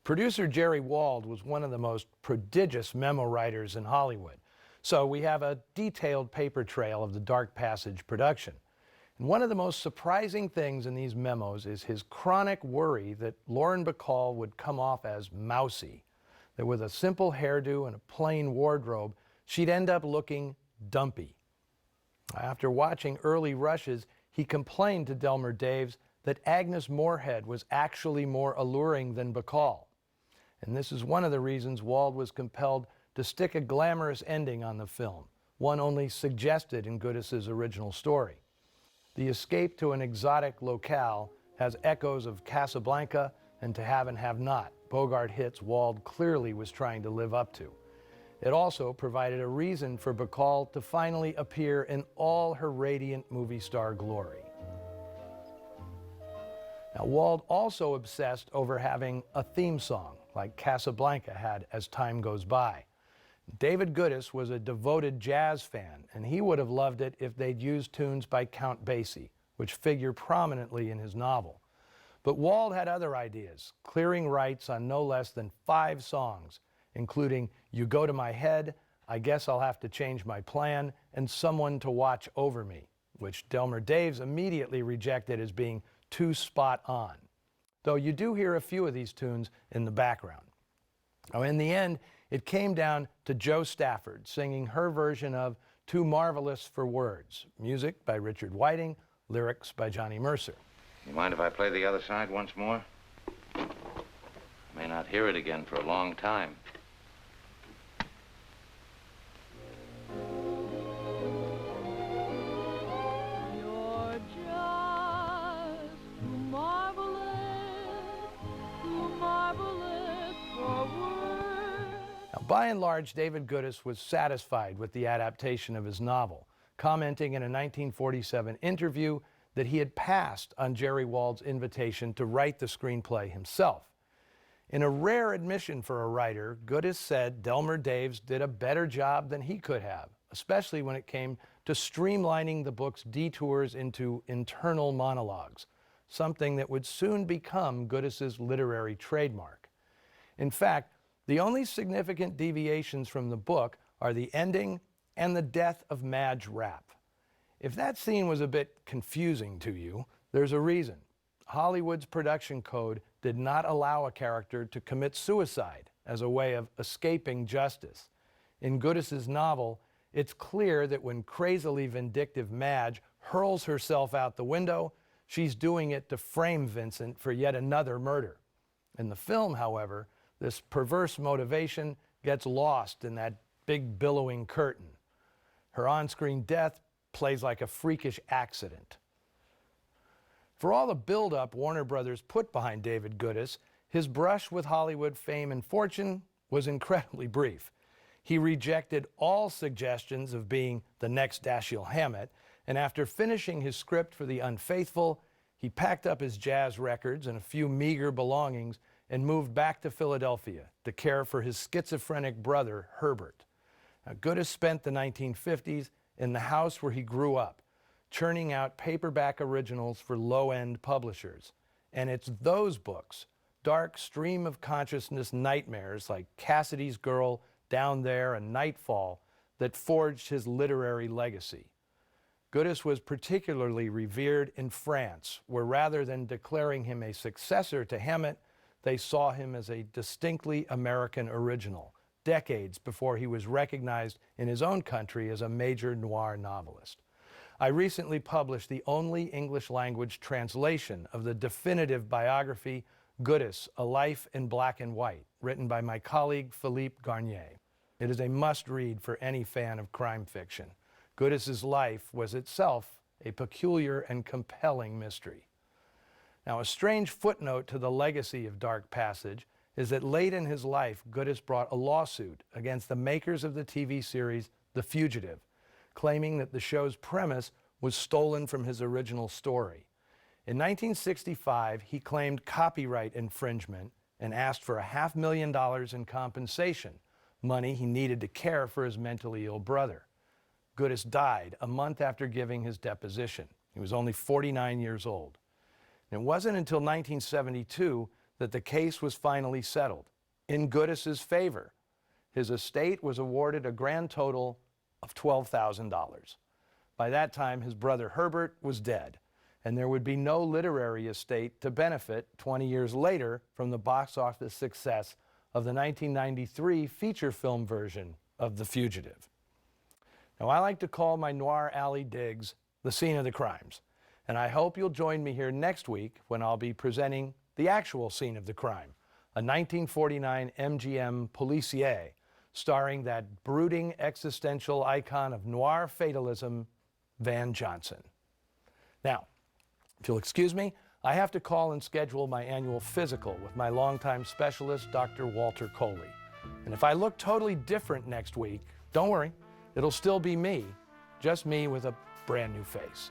Producer Jerry Wald was one of the most prodigious memo writers in Hollywood, so we have a detailed paper trail of the Dark Passage production. And one of the most surprising things in these memos is his chronic worry that Lauren Bacall would come off as mousy, that with a simple hairdo and a plain wardrobe, she'd end up looking dumpy. After watching early rushes, he complained to Delmer Daves that Agnes Moorehead was actually more alluring than Bacall. And this is one of the reasons Wald was compelled to stick a glamorous ending on the film, one only suggested in Goodis's original story. The escape to an exotic locale has echoes of Casablanca and To Have and Have Not, Bogart hits Wald clearly was trying to live up to. It also provided a reason for Bacall to finally appear in all her radiant movie star glory. Now, Wald also obsessed over having a theme song, like Casablanca had As Time Goes By. David Goodis was a devoted jazz fan, and he would have loved it if they'd used tunes by Count Basie, which figure prominently in his novel. But Wald had other ideas, clearing rights on no less than 5 songs, including You Go to My Head, I Guess I'll Have to Change My Plan, and Someone to Watch Over Me, which Delmer Daves immediately rejected as being too spot on, though you do hear a few of these tunes in the background. Now, in the end, it came down to Jo Stafford singing her version of Too Marvelous for Words, music by Richard Whiting, lyrics by Johnny Mercer. You mind if I play the other side once more? I may not hear it again for a long time. By and large, David Goodis was satisfied with the adaptation of his novel, commenting in a 1947 interview that he had passed on Jerry Wald's invitation to write the screenplay himself. In a rare admission for a writer, Goodis said Delmer Daves did a better job than he could have, especially when it came to streamlining the book's detours into internal monologues, something that would soon become Goodis's literary trademark. In fact, the only significant deviations from the book are the ending and the death of Madge Rapp. If that scene was a bit confusing to you, there's a reason. Hollywood's production code did not allow a character to commit suicide as a way of escaping justice. In Goodis's novel, it's clear that when crazily vindictive Madge hurls herself out the window, she's doing it to frame Vincent for yet another murder. In the film, however, this perverse motivation gets lost in that big billowing curtain. Her on-screen death plays like a freakish accident. For all the build-up Warner Brothers put behind David Goodis, his brush with Hollywood fame and fortune was incredibly brief. He rejected all suggestions of being the next Dashiell Hammett, and after finishing his script for The Unfaithful, he packed up his jazz records and a few meager belongings and moved back to Philadelphia to care for his schizophrenic brother, Herbert. Now, Goodis spent the 1950s in the house where he grew up, churning out paperback originals for low-end publishers. And it's those books, dark stream of consciousness nightmares like Cassidy's Girl, Down There, and Nightfall, that forged his literary legacy. Goodis was particularly revered in France, where rather than declaring him a successor to Hammett, they saw him as a distinctly American original, decades before he was recognized in his own country as a major noir novelist. I recently published the only English-language translation of the definitive biography, Goodis, A Life in Black and White, written by my colleague Philippe Garnier. It is a must-read for any fan of crime fiction. Goodis's life was itself a peculiar and compelling mystery. Now, a strange footnote to the legacy of Dark Passage is that late in his life, Goodis brought a lawsuit against the makers of the TV series The Fugitive, claiming that the show's premise was stolen from his original story. In 1965, he claimed copyright infringement and asked for $500,000 in compensation, money he needed to care for his mentally ill brother. Goodis died a month after giving his deposition. He was only 49 years old. It wasn't until 1972 that the case was finally settled in Goodis's favor. His estate was awarded a grand total of $12,000. By that time, his brother Herbert was dead, and there would be no literary estate to benefit 20 years later from the box office success of the 1993 feature film version of The Fugitive. Now, I like to call my Noir Alley digs the scene of the crimes, and I hope you'll join me here next week when I'll be presenting the actual scene of the crime, a 1949 MGM policier starring that brooding existential icon of noir fatalism, Van Johnson. Now, if you'll excuse me, I have to call and schedule my annual physical with my longtime specialist, Dr. Walter Coley. And if I look totally different next week, don't worry, it'll still be me, just me with a brand new face.